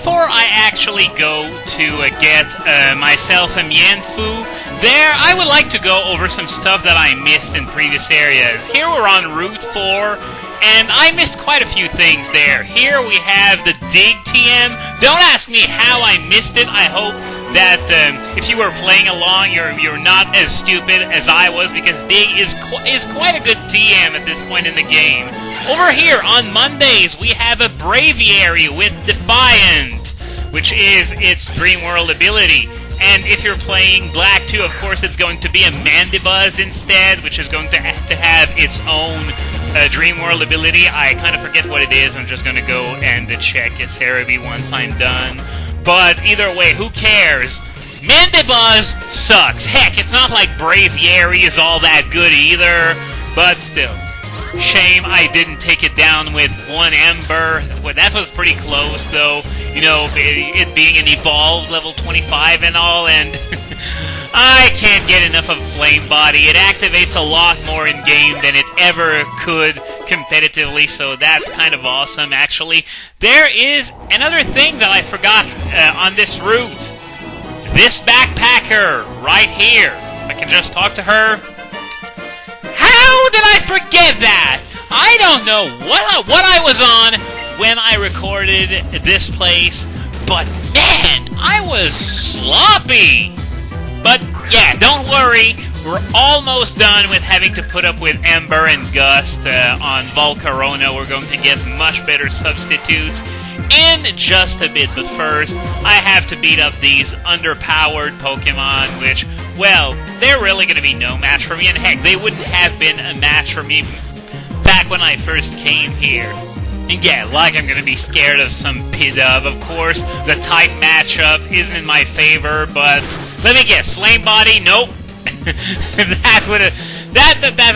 before I actually go to get myself a Mienfoo, there I would like to go over some stuff that I missed in previous areas. Here we're on Route 4, and I missed quite a few things there. Here we have the Dig TM. Don't ask me how I missed it. I hope that if you were playing along, you're not as stupid as I was, because Dig is quite a good TM at this point in the game. Over here on Mondays, we have a Braviary with Defiant, which is its Dream World ability. And if you're playing Black 2, of course, it's going to be a Mandibuzz instead, which is going to have its own Dream World ability. I kind of forget what it is. I'm just going to go and check its Cerebi once I'm done. But either way, who cares? Mandibuzz sucks. Heck, it's not like Braviary is all that good either, but still. Shame I didn't take it down with one Ember. Well, that was pretty close, though. You know, it being an evolved level 25 and all, and I can't get enough of Flame Body. It activates a lot more in-game than it ever could competitively, so that's kind of awesome, actually. There is another thing that I forgot on this route. This backpacker right here. I can just talk to her. How did I forget that? I don't know what I was on when I recorded this place, but man, I was sloppy. But yeah, don't worry, we're almost done with having to put up with Ember and Gust on Volcarona. We're going to get much better substitutes in just a bit, but first, I have to beat up these underpowered Pokemon, which, well, they're really going to be no match for me, and heck, they wouldn't have been a match for me back when I first came here. And yeah, like I'm going to be scared of some Pidove. Of course, the type matchup isn't in my favor, but let me guess, Flame Body? Nope. that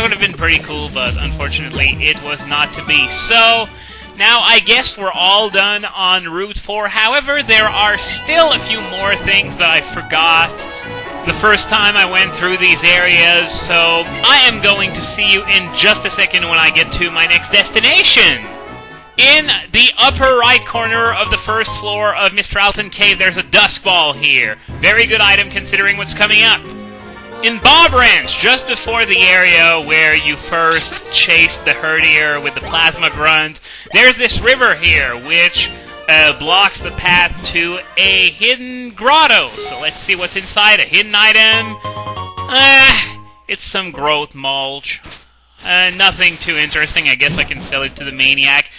would have been pretty cool, but unfortunately, it was not to be. So now, I guess we're all done on Route 4. However, there are still a few more things that I forgot the first time I went through these areas, so I am going to see you in just a second when I get to my next destination. In the upper right corner of the first floor of Mr. Alton Cave, there's a Dusk Ball here. Very good item considering what's coming up. In Bob Ranch, just before the area where you first chased the Herdier with the Plasma Grunt, there's this river here, which blocks the path to a hidden grotto. So let's see what's inside. A hidden item. It's some growth mulch. Nothing too interesting. I guess I can sell it to the Maniac.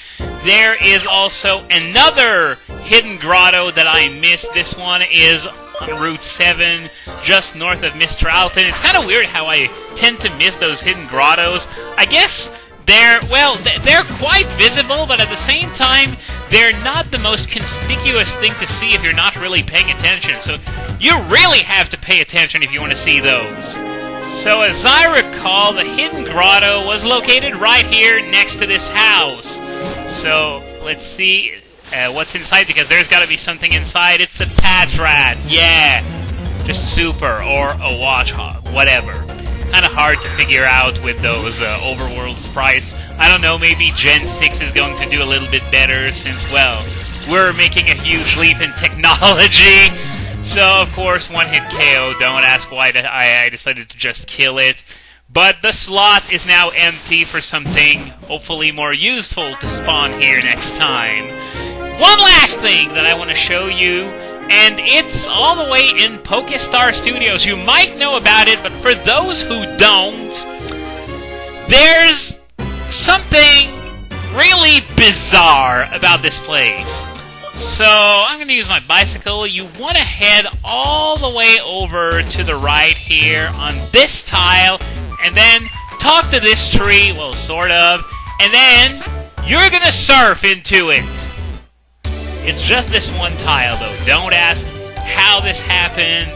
There is also another hidden grotto that I missed. This one is on Route 7, just north of Mr. Alton. It's kind of weird how I tend to miss those hidden grottos. I guess they're quite visible, but at the same time, they're not the most conspicuous thing to see if you're not really paying attention. So you really have to pay attention if you want to see those. So as I recall, the hidden grotto was located right here next to this house. So let's see what's inside, because there's got to be something inside. It's a Patrat, yeah, just super, or a Watch Hog, whatever. Kind of hard to figure out with those overworld sprites. I don't know, maybe Gen 6 is going to do a little bit better since, well, we're making a huge leap in technology. So, of course, one-hit KO. Don't ask why I decided to just kill it. But the slot is now empty for something hopefully more useful to spawn here next time. One last thing that I want to show you, and it's all the way in Pokestar Studios. You might know about it, but for those who don't, there's something really bizarre about this place. So, I'm going to use my bicycle. You want to head all the way over to the right here on this tile, and then talk to this tree, well, sort of, and then you're going to surf into it. It's just this one tile, though. Don't ask how this happened,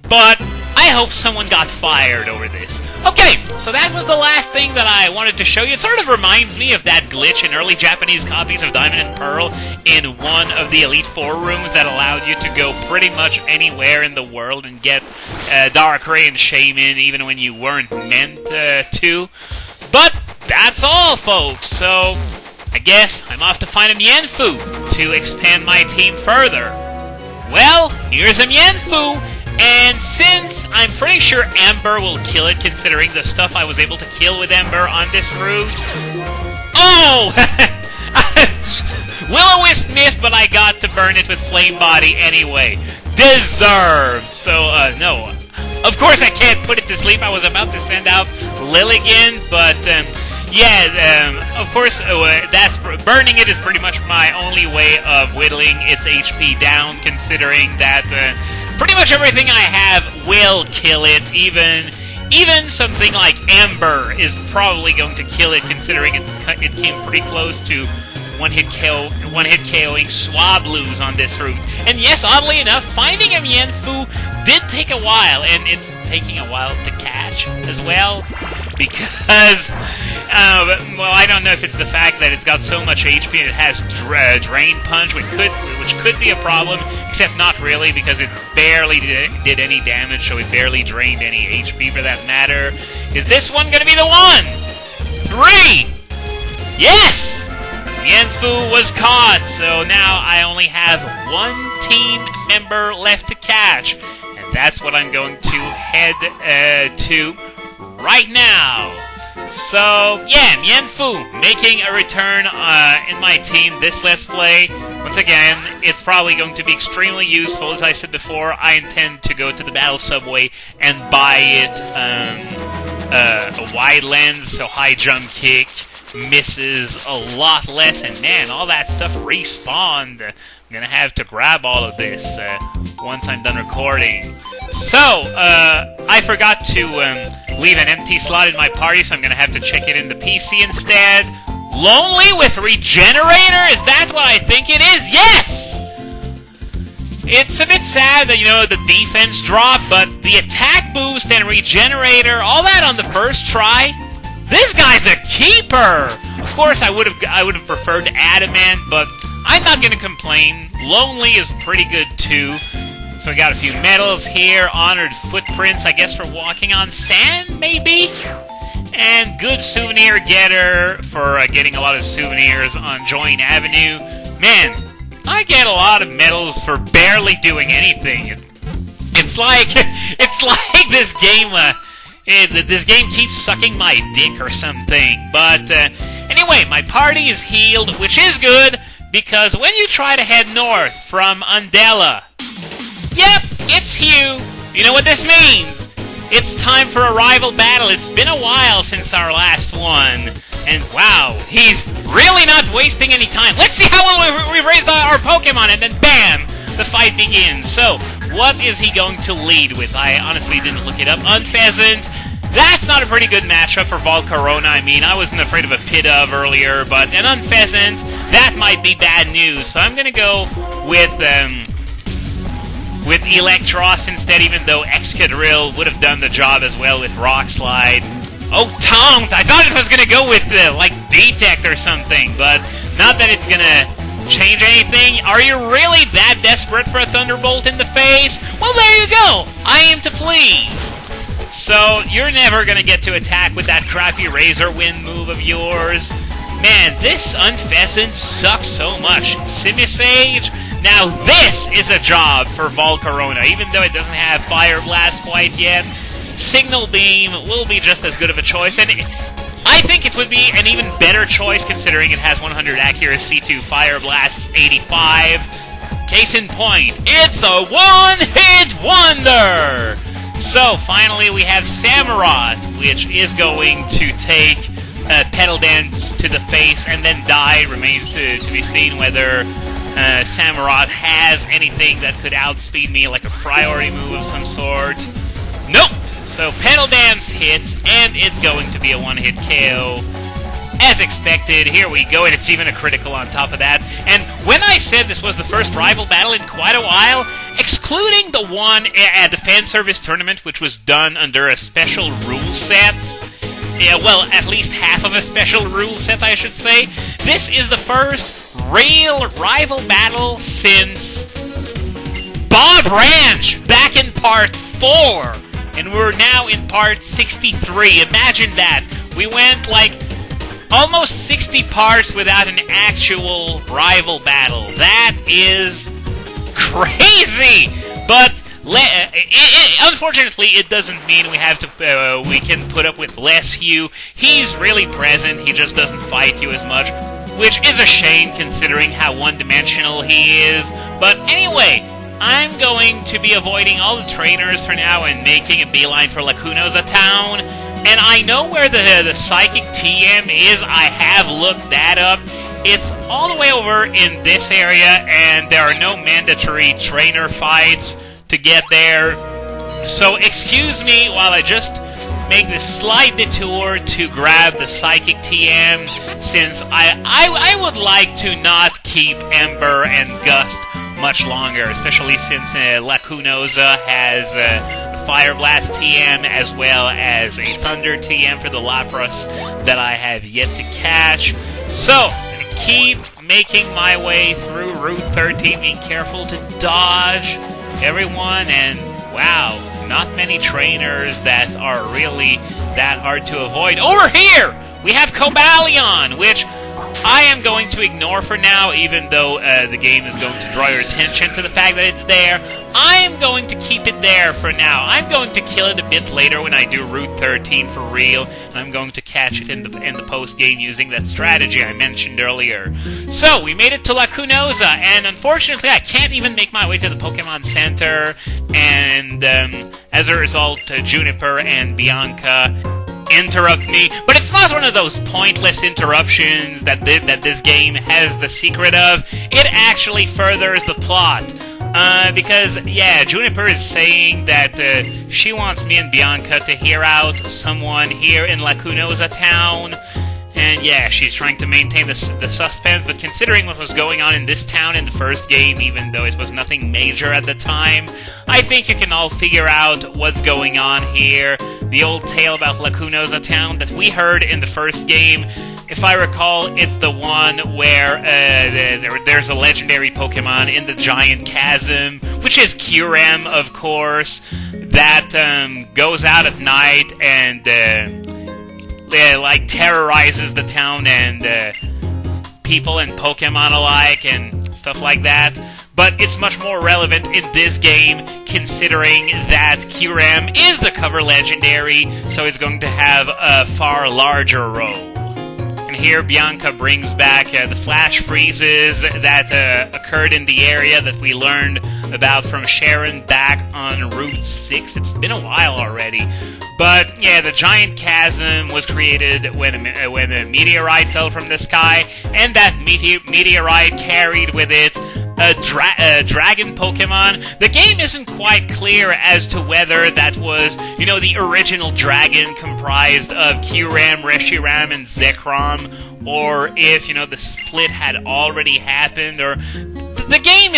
but I hope someone got fired over this. Okay, so that was the last thing that I wanted to show you. It sort of reminds me of that glitch in early Japanese copies of Diamond and Pearl in one of the Elite Four rooms that allowed you to go pretty much anywhere in the world and get Darkrai and Shaman even when you weren't meant to. But that's all, folks. So I guess I'm off to find a Mienfoo to expand my team further. Well, here's a Mienfoo, and since I'm pretty sure Ember will kill it, considering the stuff I was able to kill with Ember on this route. Oh! Will-O-Wisp missed, but I got to burn it with Flame Body anyway. Deserved! So, no. Of course I can't put it to sleep. I was about to send out Lilligant, but, of course, burning it is pretty much my only way of whittling its HP down, considering that, pretty much everything I have will kill it, even something like Ember is probably going to kill it, considering it came pretty close to one-hit KOing Swablues on this route. And yes, oddly enough, finding a Mienfoo did take a while, and it's taking a while to catch as well, because, well, I don't know if it's the fact that it's got so much HP and it has Drain Punch, which could be a problem, except not really, because it barely did any damage, so it barely drained any HP for that matter. Is this one gonna be the one? 3! Yes! Mienfoo was caught, so now I only have one team member left to catch, and that's what I'm going to head to right now. So, yeah, Mienfoo making a return in my team this Let's Play. Once again, it's probably going to be extremely useful. As I said before, I intend to go to the Battle Subway and buy it a wide lens, so high jump kick misses a lot less, and man, all that stuff respawned. I'm gonna have to grab all of this once I'm done recording. So, I forgot to leave an empty slot in my party, so I'm gonna have to check it in the PC instead. Lonely with Regenerator? Is that what I think it is? Yes! It's a bit sad that, the defense dropped, but the attack boost and Regenerator, all that on the first try. This guy's a keeper! Of course, I would have preferred Adamant, but I'm not gonna complain. Lonely is pretty good too. So we got a few medals here, honored footprints, I guess, for walking on sand, maybe? And good souvenir getter for getting a lot of souvenirs on Join Avenue. Man, I get a lot of medals for barely doing anything. It's like this game. This game keeps sucking my dick or something. But anyway, my party is healed, which is good because when you try to head north from Undella, yep, it's Hugh. You know what this means? It's time for a rival battle. It's been a while since our last one. And wow, he's really not wasting any time. Let's see how well we've raised our Pokemon, and then bam, the fight begins. So, what is he going to lead with? I honestly didn't look it up. Unpheasant. That's not a pretty good matchup for Volcarona. I mean, I wasn't afraid of a Pidove earlier, but an Unpheasant, that might be bad news. So I'm gonna go with Electros instead, even though Excadrill would have done the job as well with Rock Slide. Oh, Taunt! I thought it was gonna go with, Detect or something, but not that it's gonna change anything. Are you really that desperate for a Thunderbolt in the face? Well, there you go! I am to please! So, you're never gonna get to attack with that crappy Razor Wind move of yours. Man, this Unpheasant sucks so much. Simisage? Now this is a job for Volcarona, even though it doesn't have Fire Blast quite yet. Signal Beam will be just as good of a choice, and I think it would be an even better choice considering it has 100 accuracy to Fire Blast 85. Case in point, it's a one-hit wonder! So, finally we have Samurott, which is going to take Petal Dance to the face and then die. Remains to be seen whether Samurott has anything that could outspeed me, like a priority move of some sort. Nope! So Petal Dance hits, and it's going to be a one-hit KO. As expected, here we go, and it's even a critical on top of that. And when I said this was the first rival battle in quite a while, excluding the one at the fan service tournament, which was done under a special rule set, well, at least half of a special rule set, I should say, this is the first real rival battle since Bob Ranch, back in part 4. And we're now in part 63. Imagine that. We went, Almost 60 parts without an actual rival battle. That is crazy! But unfortunately, it doesn't mean we have to. We can put up with less Hugh. He's really present. He just doesn't fight you as much, which is a shame considering how one-dimensional he is. But anyway, I'm going to be avoiding all the trainers for now and making a beeline for Lacunosa Town. And I know where the Psychic TM is. I have looked that up. It's all the way over in this area, and there are no mandatory trainer fights to get there. So excuse me while I just make this slight detour to grab the Psychic TM, since I would like to not keep Ember and Gust much longer, especially since Lacunosa has Fire Blast TM as well as a Thunder TM for the Lapras that I have yet to catch. So, I'm going to keep making my way through Route 13, being careful to dodge everyone, and wow, not many trainers that are really that hard to avoid. Over here, we have Cobalion, which I am going to ignore for now, even though the game is going to draw your attention to the fact that it's there. I am going to keep it there for now. I'm going to kill it a bit later when I do Route 13 for real, and I'm going to catch it in the post-game using that strategy I mentioned earlier. So, we made it to Lacunosa, and unfortunately I can't even make my way to the Pokemon Center, and as a result, Juniper and Bianca interrupt me, but it's not one of those pointless interruptions that this game has the secret of. It actually furthers the plot. Because, yeah, Juniper is saying that she wants me and Bianca to hear out someone here in Lacunosa Town. And yeah, she's trying to maintain the suspense, but considering what was going on in this town in the first game, even though it was nothing major at the time, I think you can all figure out what's going on here. The old tale about Lacunosa Town that we heard in the first game, if I recall, it's the one where there's a legendary Pokemon in the giant chasm, which is Kyurem, of course, that goes out at night and terrorizes the town and people and Pokemon alike and stuff like that. But it's much more relevant in this game, considering that Kyurem is the cover legendary, so it's going to have a far larger role. And here Bianca brings back the flash freezes that occurred in the area that we learned about from Sharon back on Route 6. It's been a while already. But yeah, the giant chasm was created when a meteorite fell from the sky, and that meteorite carried with it a dragon Pokemon. The game isn't quite clear as to whether that was, the original dragon comprised of Kyurem, Reshiram, and Zekrom, or if, the split had already happened, or the game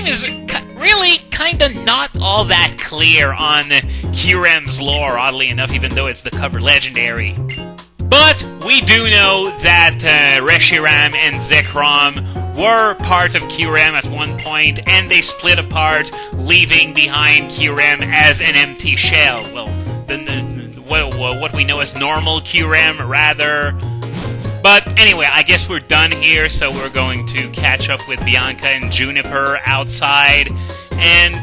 is really kind of not all that clear on Kyurem's lore, oddly enough, even though it's the cover legendary. But we do know that Reshiram and Zekrom were part of Kyurem at one point, and they split apart, leaving behind Kyurem as an empty shell. Well, what we know as normal Kyurem, rather. But anyway, I guess we're done here, so we're going to catch up with Bianca and Juniper outside. And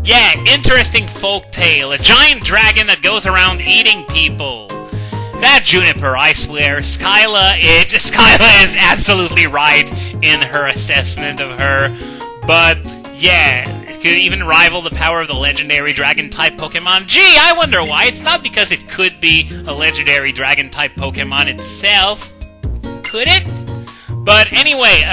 yeah, interesting folk tale. A giant dragon that goes around eating people. That Juniper, I swear, Skyla is absolutely right in her assessment of her. But yeah, it could even rival the power of the legendary Dragon-type Pokemon. Gee, I wonder why. It's not because it could be a legendary Dragon-type Pokemon itself. Could it? But anyway,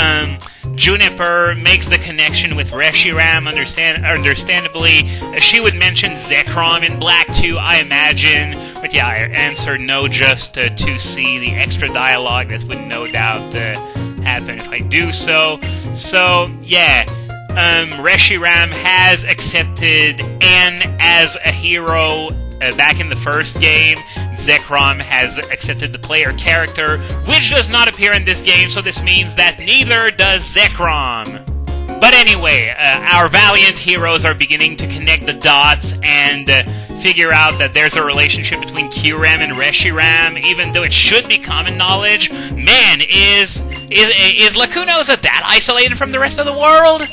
Juniper makes the connection with Reshiram, understandably. She would mention Zekrom in Black too, I imagine. But yeah, I answered no just to see the extra dialogue that would no doubt happen if I do so. So, yeah, Reshiram has accepted N as a hero back in the first game. Zekrom has accepted the player character, which does not appear in this game, so this means that neither does Zekrom. But anyway, our valiant heroes are beginning to connect the dots and figure out that there's a relationship between Kyurem and Reshiram, even though it should be common knowledge. Man, is Lacunosa that isolated from the rest of the world?